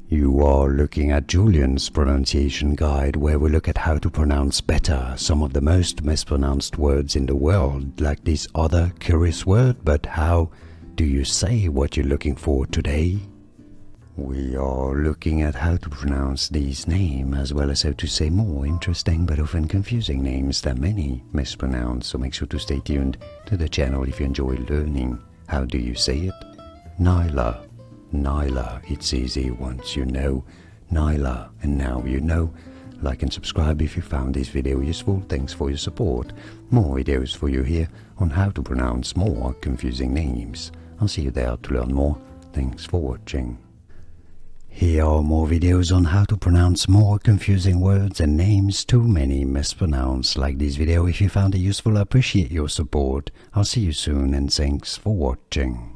You are looking at Julian's pronunciation guide, where we look at how to pronounce better some of the most mispronounced words in the world, like this other curious word. But how do you say what you're looking for today? We are looking at how to pronounce these names, as well as how to say more interesting but often confusing names that many mispronounce, so make sure to stay tuned to the channel if you enjoy learning. How do you say it? Nailah. Nailah. It's easy once you know Nailah, and now you know. Like and subscribe if you found this video useful. Thanks for your support. More videos for you here on how to pronounce more confusing names. I'll see you there to learn more. Thanks for watching. Here are more videos on how to pronounce more confusing words and names too many mispronounced. Like this video if you found it useful. I appreciate your support. I'll see you soon and thanks for watching.